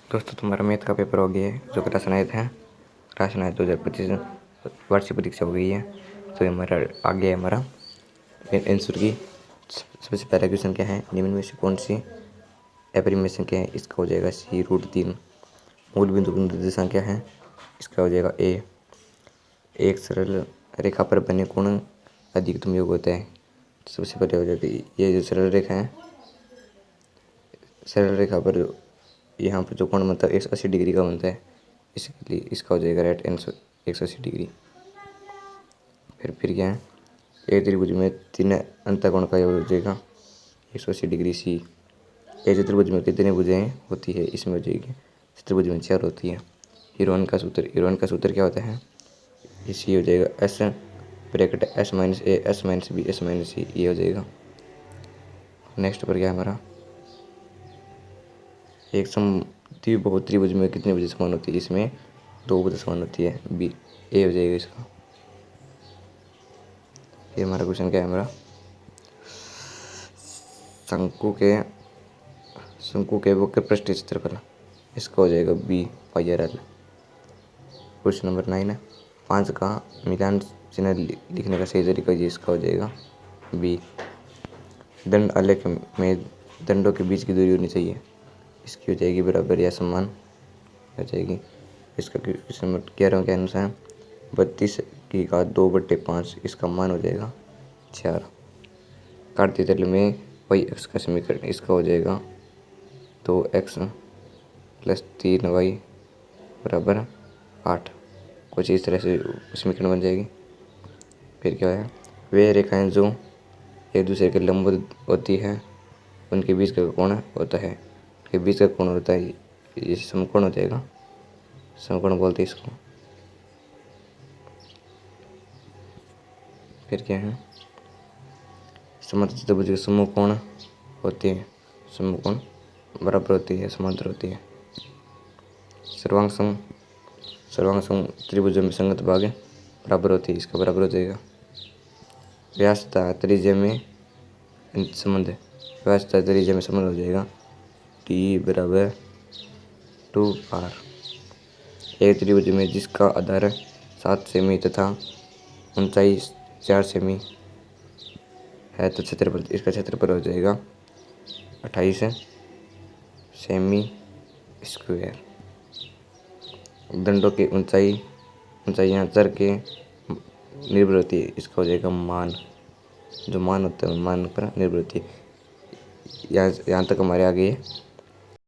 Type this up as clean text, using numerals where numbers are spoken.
दोस्तों, तुम्हारा मैथ का पेपर हो गया है जो कि राशनायत है। राशनायत 2025 वार्षिक परीक्षा हो गई है। तो ये हमारा आगे है हमारा आंसर की। सबसे पहला क्वेश्चन क्या है, निम्न में से कौन सी एप्रीमेशन क्या है? इसका हो जाएगा C√3। मूल बिंदु की निर्देशांक क्या है? इसका हो जाएगा A। एक सरल रेखा पर बने कोण अधिकतम योग होता है। सबसे पहले हो जाएगा ये जो सरल रेखा है, सरल रेखा पर यहाँ पर जो कोण बनता है 180 डिग्री का बनता है। इसलिए इसका हो जाएगा राइट आंसर 180 डिग्री। फिर क्या है, एक त्रिभुज में 3 अंतःकोण का योग हो जाएगा 180 डिग्री C। एक चतुर्भुज में कितनी भुजाएं होती है? इसमें हो जाएगी चतुर्भुज में 4 होती है। हीरोइन का सूत्र क्या होता है? इसी हो जाएगा S bracket S minus A S minus B S minus C, ये हो जाएगा। नेक्स्ट पर क्या है हमारा, एक समद्विबाहु त्रिभुज में कितनी भुजाएं समान होती है? इसमें 2 भुजाएं समान होती है, B A हो जाएगा इसका। ये हमारा क्वेश्चन क्या है, हमारा शंकु के वक्र पृष्ठीय क्षेत्रफल, इसका हो जाएगा B πRL। क्वेश्चन नंबर 9 है, 5 का मिलान चिन्ह लिखने का सही तरीका जी, इसका हो जाएगा B। दंड आलेख में दंडों के बीच की दूरी होनी चाहिए, इसकी हो जाएगी बराबर या समान हो जाएगी। इसका क्वेश्चन नंबर 11 के अनुसार 32 की घात 2/5, इसका मान हो जाएगा 4। काटती तल में y अक्ष का समीकरण, इसका हो जाएगा 2x + 3y बराबर 8। कुछ इस तरह से समीकरण बन जाएगी। फिर क्या है, वे रेखाएं जो एक दूसरे के लंबवत होती है उनके बीच का कोण होता है, के बीच का कोण होता है ये समकोण हो जाएगा, समकोण बोलते हैं इसको। फिर क्या है, समांतर चतुर्भुज के समकोण होते हैं, समकोण बराबर होती है, समांतर होती है। सर्वांग त्रिभुजों में संगत भाग बराबर होती है, इसका बराबर हो जाएगा। व्यास तथा त्रिज्या में संबंध, व्यास तथा त्रिज्या में संबंध हो जाएगा T बराबर 2r। एक त्रिभुज में जिसका आधार 7 सेमी तथा ऊंचाई 4 सेमी है तो क्षेत्रफल, इसका क्षेत्रफल हो जाएगा 28 सेमी स्क्वायर। दंडों की ऊंचाइयाँ चर के निर्भर होती है, इसका हो जाएगा मान, जो मान होता है मान पर निर्भर होती है। यहाँ तक हमारे आगे